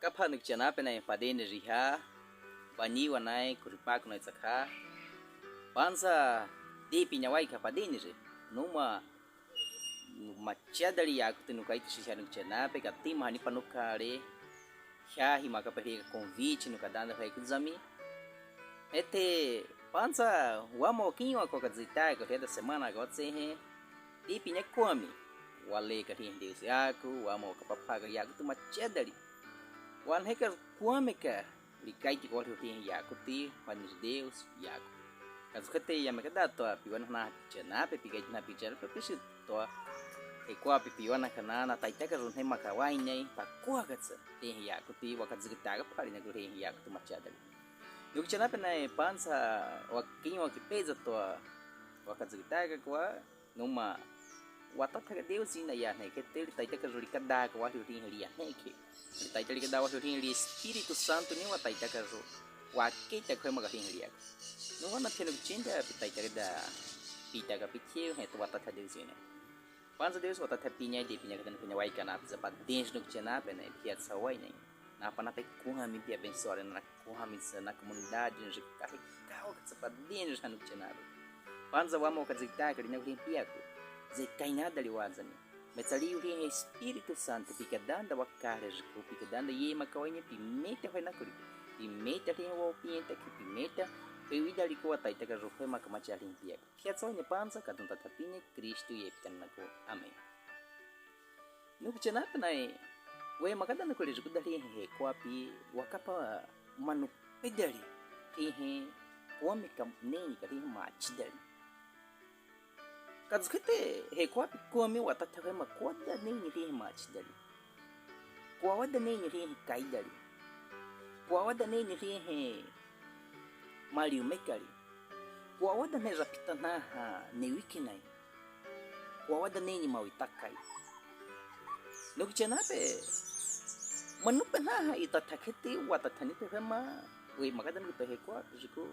Kapag nagtiyanapin na yung padin na riha, Baniwa na kuripak na tsaka, pansa di pinyaway ka padin rin. Numa matyadali ako tinukay ito siya nagtiyanapin at di mahani panukari, siya himakapahiri ka convite no kadanda kay kuzami. Ete, pansa wamo kinyo ako kadzita ko da semana ko tsehe, di pinyakwami. Wale ka hindi si ako, wamo kapapaga yaku tu matyadali. Wan heka kuame ka likai ti ko rin yakuti panis Deus yaku. Kaso kate ya makada to piwan na chana pe pigai na pichar pe pisit to e ko piwan na kana na taita ka ron hema ka wai nei pa ko gatsa te yakuti wakat zigta ka pari na rin yakuti machadali. Duk chana pe na pansa wakinyo ki peza to wakat zigta ka kwa numa watata ka Deus ina ya nei ke te taita ka ron kada ka wa rin ya nei ke taita ka dawa rin li Espiritu Santo ni wa taita ka ro wa ke ta ko ma rin ya no wana tenu chinda taita ka da pita ka pitio he to watata Deus ina panza Deus watata pinya de pinya ka dan pinya wai kana za pa dens no chena pe nei piat sa wai nei na pa na pe ko ha mi pia pensore na ko ha mi na comunidade de carre ka sa pa dens no chena panza wa mo ka zita ka ni rin pia ko zai kaina dali wazani Metali uri Espiritu Santo pikadanda wakare jiku pikadanda ye makawanya pimeta foi na kuri pimeta rin wa pinta ki pimeta pewida liko ataita ka rofe makamacha limpia kiatso nya panza kadunta tapine Kristo ye pitanna ko amen no kuchanata nai we makadanda kuri jiku dali he kwapi wakapa manu pedali he wame kam neni ka rin machidali kazukete he kwa pikome watatawe makwada nini rihe machidali kwa wada nini rihe kaidali kwa wada nini rihe mariu mekali kwa wada ne rapita naha ne wikinai kwa wada nini mawitakai nukichanape manupe naha itatakete watatanite fema we makada nupe he kwa jiku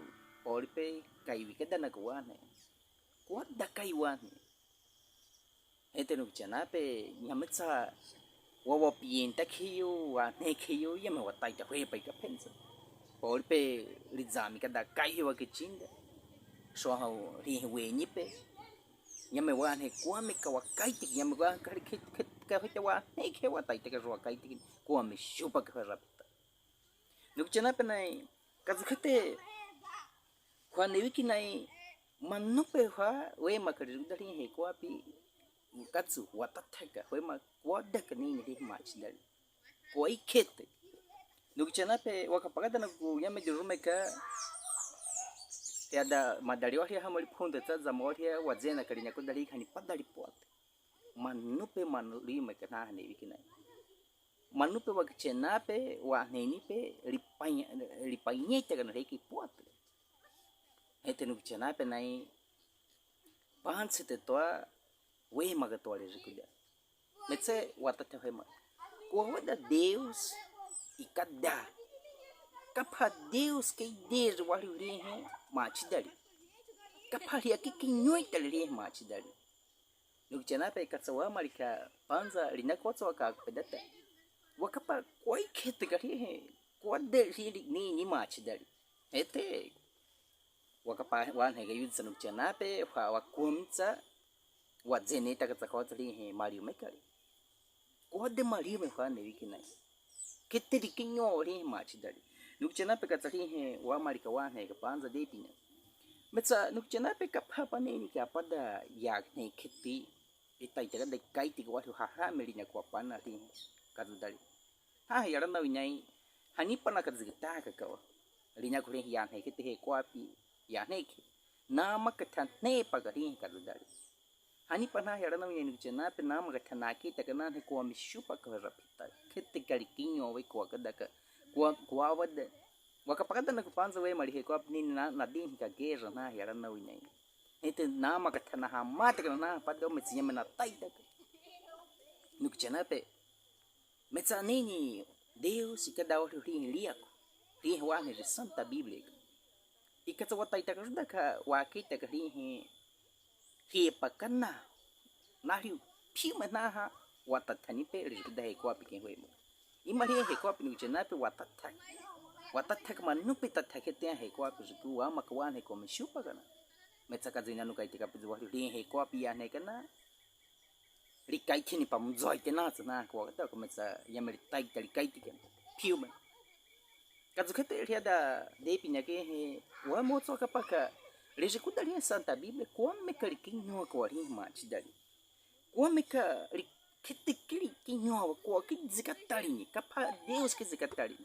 oripe kaiwikeda na kuwane wada kaiwani ete no chanape nyamitsa wawa pienta khiyo wa ne khiyo yama watai ta hwe pai ka pensa por pe rizami ka da kai wa ke chinda so ha ri we ni pe nyame wa ne kwa me ka wa kai ti nyame wa ka ka hita wa ne ke wa tai ta ka ro kai ti kwa me shupa ka rapta no chanape nai ka zkhate kwa ne wiki nai manupe ha we makari dari he ko api katsu watataka we ma wada kanini ri machdal ko ikete nukchana pe wakapagada na ku yame dirume ka tiada madari wa ha mali phunda tsa zamori wa zena karinya ko dari khani padari pot manupe manuri me kana ne wikina manupe wa kchena pe wa neni pe ripanyeta kana reki pot ete no chana pe nai panse te toa we magatole jikuda metse watata hema ko wada Deus e cada kapa Deus que desde o ali he machidali kapa ri aqui que noite ali machidali no chana pe katsawa marika panza lina kotso ka pedata wakapa koi khete gari he ko de ri ni machidali ete wakapa wan he gayud sanuk chanape wa kumtsa wa zeneta ka tsakotli he mariu mekali ko de mariu me fa ne wikinai keteri kinyo ri machidali nuk chanape ka tsali he wa marika wan he ka panza de pina metsa nuk chanape ka papa ne ni ka pada yak ne kheti itai taga de kai ti wa ha ha melina ko pana ri ka dali ha yara na winyai hani pana ka zigta ka ka linya ko ri yan he kheti he ko api ya neki nama katan ne pagari kadudari hani pana yara na yenu chena pe nama katana ki takana ne ko mishupa ka rapita kete kalikinyo we ko kadaka ko wada wakapakada na kupanza we mali he ko apni na din ka gera na yara na winai ete nama katana ha mata kana pado metsinya na taita nuk chena pe metsa nini Deus e cada hora ri liako ri wa ne santa bíblia ikatsa watai ta karuda ka wakita ka ri he pakana na ri phima na ha watatani pe ri da he ko api ke hoemo Imari hekwapi ni uchenape watatak manupi tatakete hekwapi ziku wa makawan hekom shupa kana metsaka zina nukai tika pizu wali ri hekwapi ya nekana rikai kini pamzoi tena sana kwa kata kometsa yamari tai tali kai tika piume kazukete riada depi nyake he wa motso kapaka rejikuta ri santa biblia kwa mekali kinyo kwa ri machidali kwa meka kitikili kinyo kwa kizikatali kapa Deus kizikatali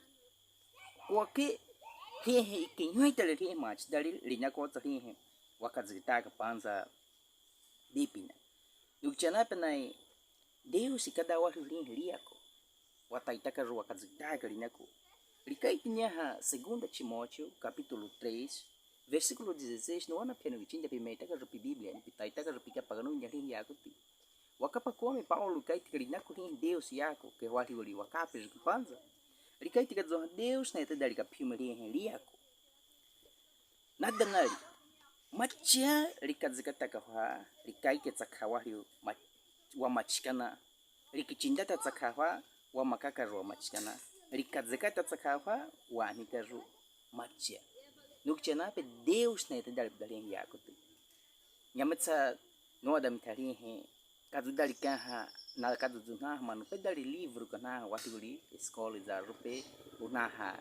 kwa ke he kinyo itali ri machidali linya kwa ri wakazitaka panza dipina yukichana penai Deus kada wali liako wataitaka ro wakazitaka linyako likaitinha segunda Timóteo capítulo 3 versículo 16 no ana pena vitinda pimeitaka ro biblia pitaitaka ro pika pagano nyali yako pi wakapa come Paulo kaitika linyako rin Deus yako ke wali wakape panza likaitika zo Deus na itadali kapima rin liako nada nali macha likazikataka ha likaike tsakawa hiyo wa machikana likichinda tsakawa wa makaka wa machikana likazikata tsakawa wa nikaru macha nukichana pe Deus na itadali dalin yako tu nyamatsa no adam tarihe kadudali kaha na kaduduna manu pedali livro kana wahuli escola za rupe unaha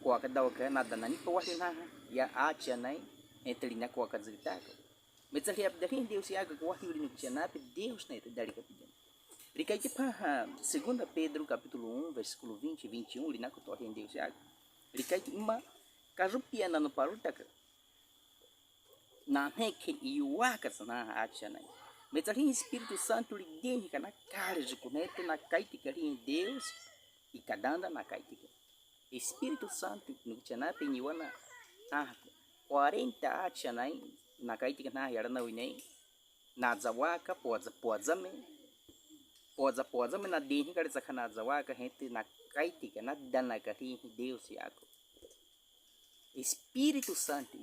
kwa kadaw ka nada nani pa wahina ya acha nai entre na kwa kazitaka metsali abdalin Deus yaga kwa hili ni kuchana pe Deus na itadali kapidana likai que pa segunda Pedro capítulo 1 versículo 20 e 21 linako to hen Deus yaga likai que ima karupia na no parutaka na heke iwaka sana acha nai metsali Espírito Santo lideni kana cara de conecta na kaitika em Deus e kadanda na kaitika Espírito Santo no kuchana pe niwana 40 acha nai na kaitika na yara na winei na zawaka poazame na deni kare sakana zawaka hente na kaitika na dana kari Deus yako Espírito Santo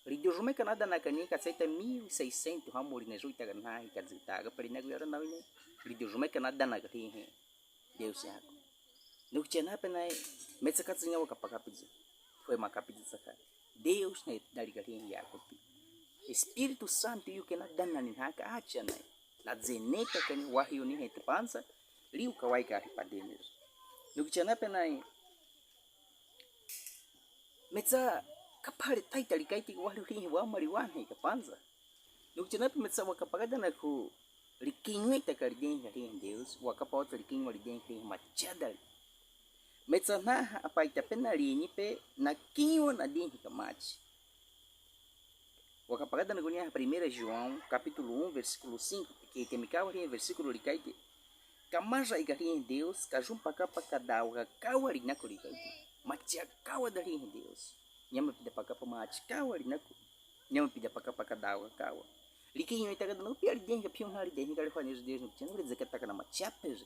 ridiujume kanada na kanika saita 1600 hamuri na juita na hikazitaga pari na yara na winei ridiujume kanada na kari Deus yako no kuchana pe na metsakatsinga wakapakapizo foi makapizo saka Deus na dali kari yako Espírito Santo yu kena dana ni haka acha na zeneka kani wahyo ni hetipansa liu kawai kari padenes nukichana penai metsa kapare taita likaiti wahyo ri wa mariwane kapanza nukichana pe metsa wakapagada na ku likinwe takari den kari Deus wakapauta likinwe den kari machadali metsa na apaita penali ni pe na kinyo na den kamachi wakapagada na gunia 1 João capítulo 1 versículo 5 que temikawa ri versículo likaite kamaja igari Deus kajumpa kapa kadawa kawari nako likaite machia kawa dari Deus nyama pida pakapa machi kawari nako nyama pida pakapa kadawa kawa likinho itagada no pior denga pion hari denga kale fane Deus no tinha dizer que ataka na machia pese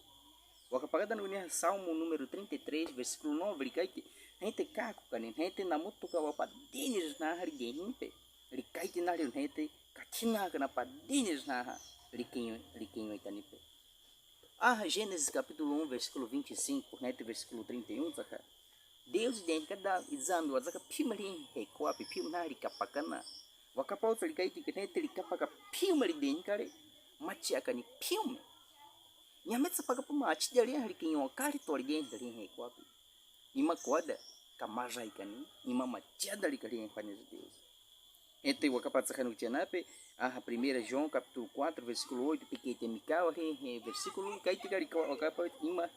wakapagada na gunia Salmo número 33 versículo 9 likaite hente kako kanin hente namutu kawa pa denis na hari denga likaiti na rin hete katina kana padines na liquinho itanipe Gênesis capítulo 1 versículo 25 hete versículo 31 saka Deus den kada izambi wazaka pimali hekwapi pimali kapakana wakapauta likaiti hete likapaka pimali den kare machi akani pim nyametsa paka pamachi dali liquinho kare tori den dali hekwapi ima kwada kamaja ikani ima machi dali kare fane Deus Então, o capaz de sacar no Tianape, 1 João capítulo 4, versículo 8, porque tem Micael, versículo 1, que o capaz de ima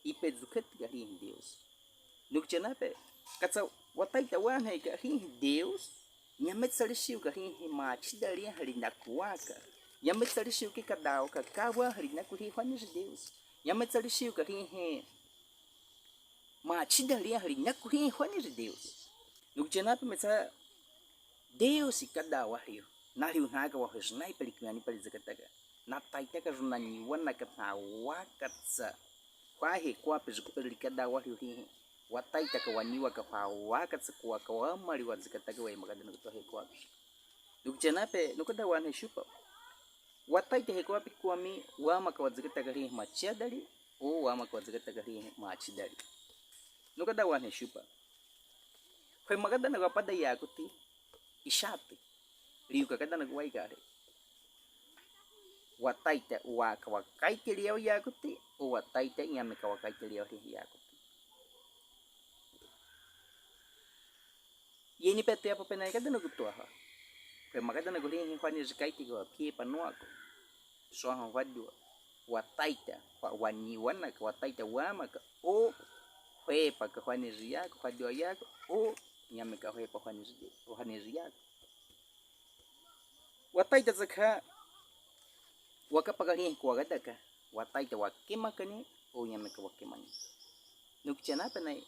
e peducat gari Deus. No Tianape, katsa wataita wana gari Deus, nyamet salishiu gari mach dali halina kuaka. Nyamet salishiu que kadao kakawa halina kuri fanis Deus. Nyamet salishiu gari mach dali halina kuri fanis Deus. No Tianape, metsa Deus e cada wahio nari unaga wahio sniper ikiani pali zakataga na taitaka runani wana kata wakatsa kwahe kwa pezukupeli kada wahio hi wataitaka waniwa kafa wakatsa kwa kawamari wazakataga wa magana kutohe kwa dukjanape nukada wana shupa wataita he kwa pikwami wa makawazakataga hi machadali o ama ko zaka tagari machi dari no kada wane shupa foi magada na pada yakuti ishati riu ka kada na guai gare wataita waka wakaite riau yakuti o wataita yame ka wakaite riau yakuti yeni pete apa penai kada na gutua ha foi magada na guri hin kwani zikaiti go pie panuako so han vadua wataita wa wani wana ka wataita wama ka o hwe pa ka kwani ria ka kwadio yako o nyame ka hwe pa kwani ria wataita zaka wakapagalihin ko agad ka wataita wakimakani o nyame ka wakimani nukchana panai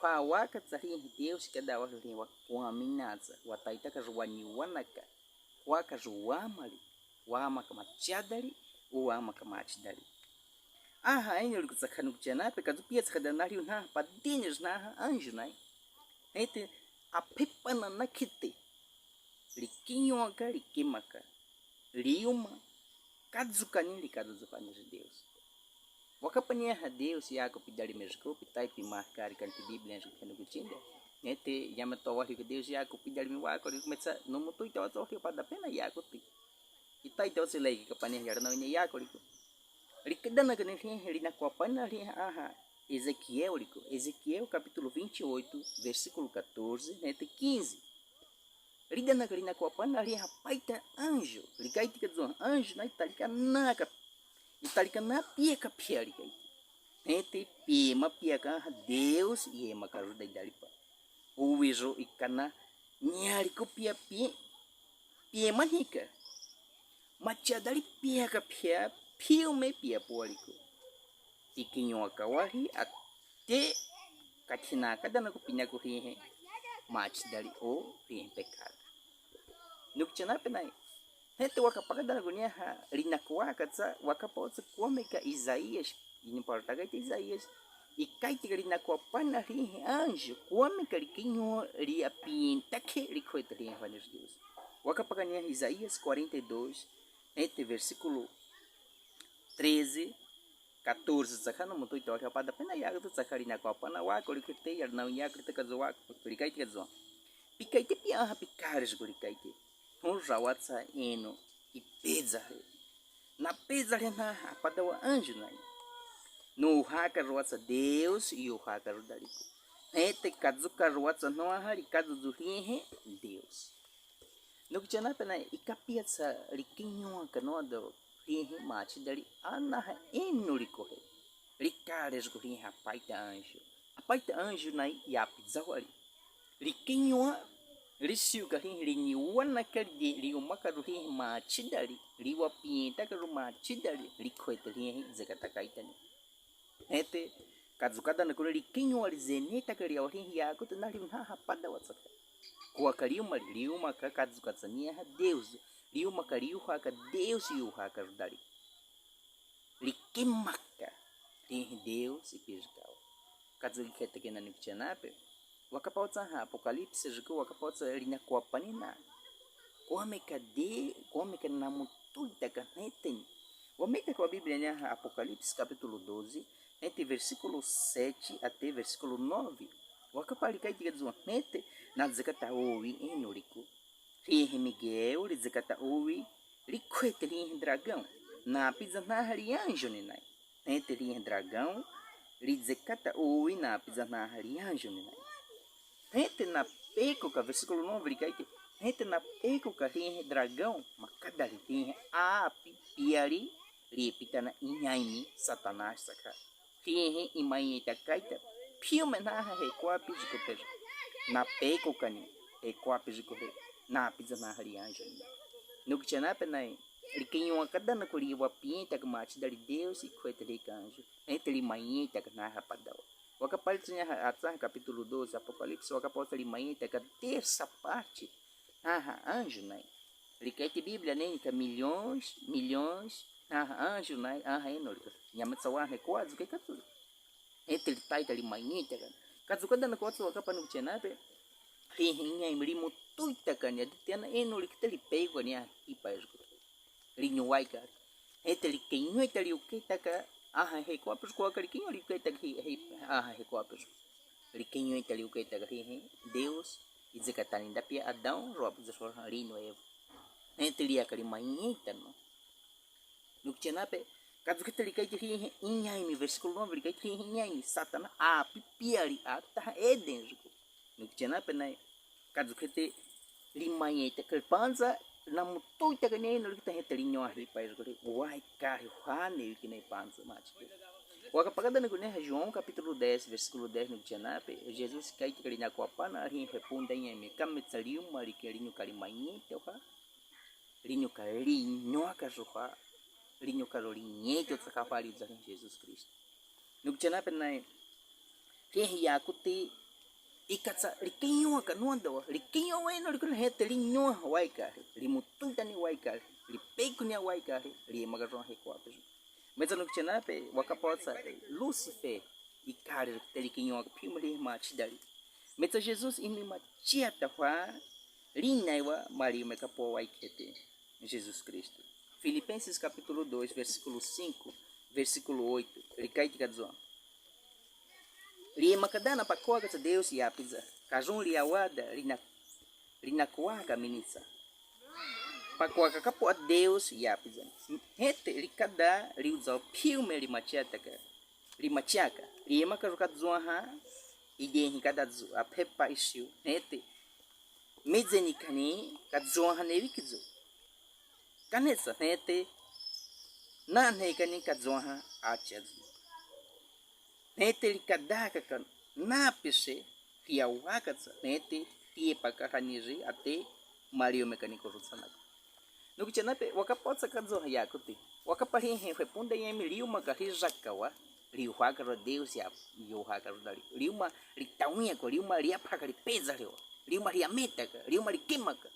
kwa waka tsari Deus kada wa ri wa kwa minaza wataita ka wani wana ka waka ruamali wama ka machadari o ama ka machadari aha ainda o que sacando que tinha na peca do pia sacada na rio na padinhas na anjo na ente a pepa na kite liquinho aka liquimaka liuma kadzukani likadzukani de Deus wakapania ha Deus ya ko pidari mesco pitai pimarcar kan Bíblia no que tinha ente yama to wa que Deus ya ko pidari mi wa ko começa no muito então to que pada pena ya ko ti itai to se lei que pania ya não ya ko Ricadana que nem ele na copa na aha Ezequiel capítulo 28 versículo 14 até 15 Ridana que na copa na paita anjo ricaite que diz anjo na itálica na pieca piarica ente pima pieca Deus e ema caru da idalipa o wizo ikana nyari ko pia manika macha dali pieca filme pia polico ikinyo akawahi ate katina kada na kupinya ko hihe match dali o hihe pekado nukchana penai hete wakapagada na gunia ha linakwa katsa wakapotsa komeka Isaías inimporta gaita Isaías ikaiti linakwa pana hihe anjo komeka likinyo lia pinta que licoita hihe vanes Deus wakapagania Isaías 42 entre versículo 13, 14, sakana muito ito ka pada pena ya to sakari na ko pana wa ko likite ya na ya krita ka zo wa ko likaite ka zo pikaite pia ha pikares ko likaite hon rawatsa eno e peza na peza na pada wa anjo na no haka rawatsa Deus e o haka rodali ete kazuka rawatsa no ha rikazu zuhihe Deus no que chana pena ikapia sa likinyo ka no do rihe machi dari ana eno licorre ricares ko riha paita anjo na ya pizawari rikinyo risiu ka rihi wana ka di uma ka rihi machi dari riwa pinta ka machi dari likoita rihi zakata kaita ni ete kazukada na ko rikinyo alizeneta ka rihi ya ko na riha pada watsaka ko akaliuma liuma ka kazukatsania Deus liu makariu haka Deus e o haka dari likimaka tem Deus e pescal kazu kete kena nikchanape wakapauta ha apocalipse jiko wakapauta lina kwa panina komeka na mutuita kaneten wameka kwa Bíblia né Apocalipse capítulo 12 entre versículo 7 até versículo 9 wakapalika diga nete na zakata owi enuriku rihe Miguel lizekata uwi likwete rihe dragão na pizza na anjo ninai ente rihe dragão lizekata uwi na pizza na anjo ninai ente na peko ka versículo 9 likaite ente na peko ka rihe dragão makada rihe a piari ripita na inhaimi Satanás saka rihe imai takaita filme na requapi de na peko kani requapi de na pizza na anjo no que tinha penai ele quem uma cada na coria wa pinta que mate dari Deus e coita de anjo entre ele manheta que na rapadão o capítulo tinha capítulo 12 Apocalipse o capítulo ele manheta que terça parte anjo né ele quer que Bíblia nem que milhões anjo né enolika nyamatsawa requados que tudo entre ele taita ele manheta caso cada na coisa o capítulo tinha rihinha imlimu tuita kanya ditena enoli kitali pego nia ipa esgo rinyuai kar eteli kenyu eteli ukita ka Recuapos com aquele quem olha que tá recuapos. Riquinho itali o que tá Deus e dizer que tá ainda pia Adão, roupa de sua rino Eva. Entre ali aquele manhita no. No que tinha pe, caso que te liga de inhaime versículo 9 liga de inhaime Satana pipiari tá Eden. No que tinha pe na caso que te limanhita que panza na mutuita que nem no que tem telinho a ripa uai carro hane que nem panza mas o apagada no né João capítulo 10 versículo 10 no Janape Jesus cai que ele na copa na rin repunda em me cametalium mariquerinho carimanhita ha rinho carinho a cachorra rinho carolinho que sacafari de Jesus Cristo no Janape na que ia cuti ikatsa riquinho ka nuando riquinho é no que telinho uai carro rimutuita ni uai carro ripeco ni uai carro ri magarron recuapos. Mas no que tinha pe wakaposa Lucifer e cara teliquinho que primary match dali. Mas Jesus imi machiata fa linaiwa Maria me capo vai kete Jesus Cristo. Filipenses capítulo 2 versículo 5 versículo 8 ele cai que cadzo. Ri makadana pakoa ka Deus e a pizza. Kajun ri awada rina kuaka minisa. Pakoa kapo a Deus e a pizza. Hete rikada riuza filme rimachiaka rima karukazuha idem cada a pepa issue hete mezenikani kazuha nevikizu kanesa hete nane kani kazuha achazu hete rikada ka na pese kiawakatsa hete tiepa kahaniri ate Mario mecânico rutsana. No que tinha pe wakapotsa kazo yakuti wakaparin repunda em liu uma garrijakawa liu hakaro Deus ya liu hakaro dali liu uma litaunya ko liu uma ria pakari pesa liu uma ria meta liu uma likimaka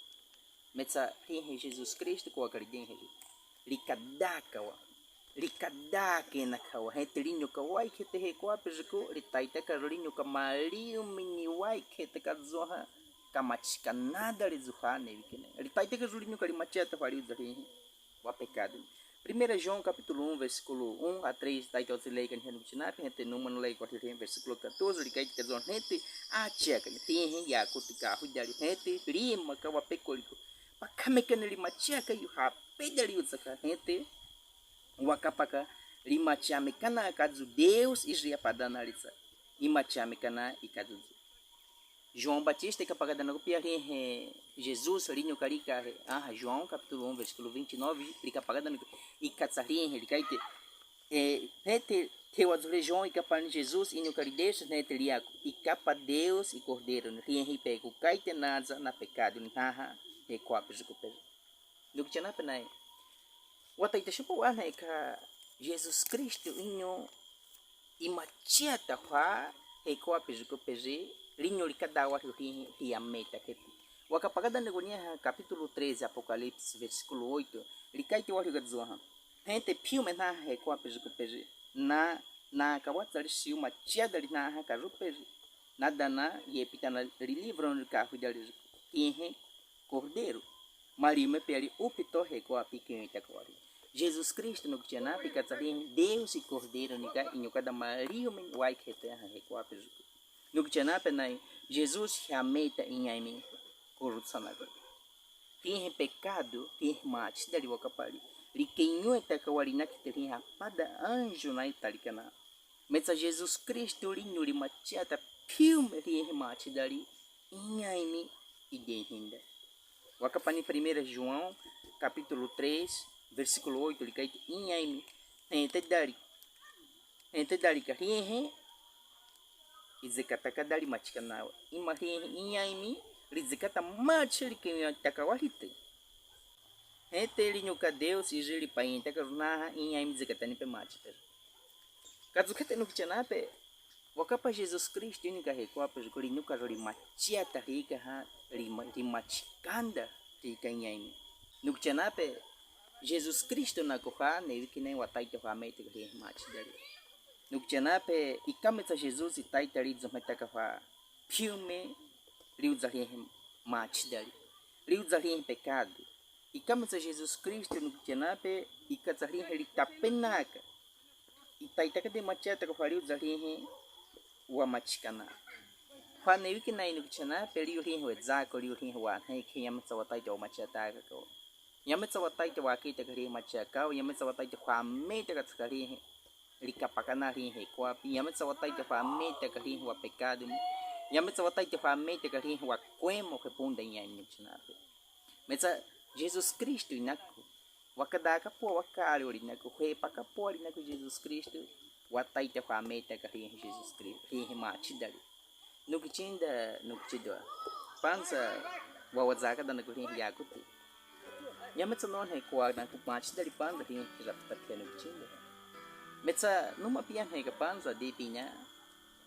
metsa rin Jesus Cristo ko akardin likadakawa likadake na kawa hetelinho kawai kete ko apejiko litaita karolinho kamaliu miniwai kete kazoha kamachika nada rezuhane vikene ele tá que julinho que macheta faria o pecado. 1 João capítulo 1 versículo 1 a 3 tá que você lê que no chinap gente não lê versículo 14 ele cai que zon gente a checa tem ya kutika hudari gente rima ka wa pecolico pa kamekene ele macheka yu ha pedali usaka gente wakapaka lima chamekana kazu Deus isria padana litsa ima chamekana ikazu João Batista que apagada na copia Jesus linho carica João capítulo 1 versículo 29 liga apagada no e catsarin ele cai nete teu azul João e capa Jesus e no carideus nete liaco e capa Deus e cordeiro no rin pego cai tenaza na pecado naha e coapes com peso no que tinha penai o até chupo ana ka Jesus Cristo inho e macheta fa e coapes com peso linho likadawa ria meta que wakapagada negonia capítulo 13 Apocalipse versículo 8 likai te wali gadzoha gente piume na ko apejo peje na kawatsa lisiu machada lina ha karupeje nada na yepita na livro no carro dele ihe cordeiro marime peli upito ko apiquinho itakori Jesus Cristo no que na picatsari Deus e cordeiro nika inho cada marime wai que terra ko apejo no que tinha penai Jesus chameta em aime corrupcionado tem pecado tem mate dali wakapali likenho etakawarina que tem pada anjo na italicana mas Jesus Cristo linho limachata filme tem mate dali em aime idehinda wakapani 1 João capítulo 3 versículo 8 likai em aime ente dali que izekataka dali machikanawa imari inyaimi rizekata machiri que takawahite ete linhuka Deus e jeli painta karuna inyaimi zekatani pe machiter kazukete no kichanape wakapa Jesus Cristo inika rekoapa jolinuka joli machiata rica ha rimachikanda tika inyaimi no kichanape Jesus Cristo na koha ne que nem wataita famete que machidari no que nape e cametsa Jesus e taitari desmetaka fa filme riuzari machidari riuzari pecado e cametsa Jesus Cristo no que nape e catsari ele tapenaka itaitaka de machata ko fariu zalihi wa machikana fa ne wiki nai nu chana peli ri ho za ko ri wa nei khiyam sawatai to machata ko yam sawatai to wa ki ta ri machaka yam sawatai to fa me ta ka ri likapakana ri he ko yam sawatai to fa me ta ka ri wa pecado yam sawatai to fa me ta ka ri wa quemo que punda em nu chana mas Jesus Cristo inaku wakadaka po wakari ori naku he pakapo ori naku Jesus Cristo watai te fa me ta ka ri Jesus Cristo ri ma chidali no kichido pansa wawazaka da naku ri yakuti yametsa non he kwa na ku ma chidali pansa ri rapta piano kichindo metsa numa pian he ka pansa de pinya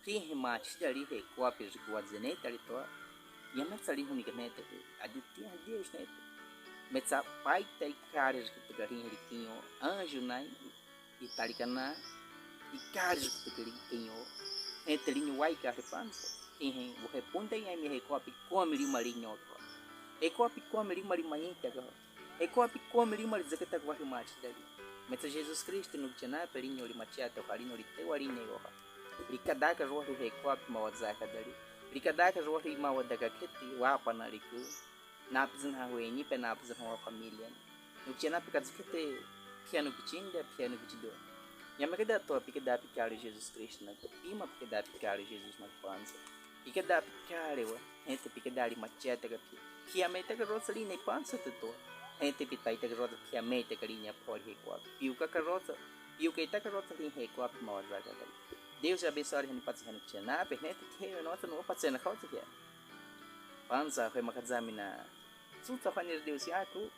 ri ma chidali he kwa pe kwa zeneta ri to yametsa ri huni ganete aditia Deus net metsa pai tai caras que garinha riquinho anjo nai itaricana e caras que riquinho entrinho wai ka repansa em o repunta em me recopi come li marinho e copi come li marinho taga e copi come li marinho que tá com a mate dali metsa Jesus Cristo no chana perinho li machata farinho li te warinho go ricadaca rohi recopi mawazaka dali ricadaca rohi mawadaka keti wapa na riku napzin ha weni pe napzin ha família no chana pe kazikete piano kichinda piano kichido yama kada to pikada pikari Jesus Cristo na pima pikada pikari Jesus na panza pikada pikari wa ente pikada li macheta ka piameta ka rosali nei panza to ente pitaita ka rosa piameta ka linha por he kwa piuka ka rosa piuka ita ka rosa li he kwa mawaza ka Deus abençoe a gente para se chana pe nete que nossa não pode ser na causa que panza foi makazamina suta fanir Deus ya tu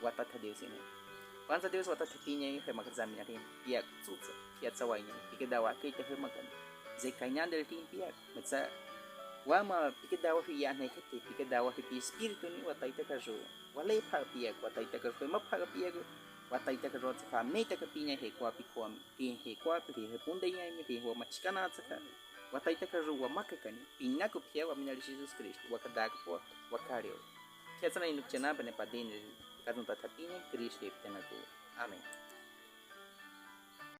watata Deus ini panza Deus watata pinya foi makazamina rin pia suta pia tsawainya pikada wa kita foi makan zekanya del tin pia metsa wama pikada wa ya ne kete pikada wa pi espírito ni wataita ka jo wale pa pia wataita ka foi mapha pia wataita ka rot fa meta ka pinya he kwa pi kwa pi he kwa pi he punde ya mi he wa machikana tsaka wataita ka jo wa makakani pinna ko pia wa minali Jesus Cristo wa kadaka po wa kareo kaya sana inuk chana pa ne padin kadun tatapin Cristo iptenaku amen.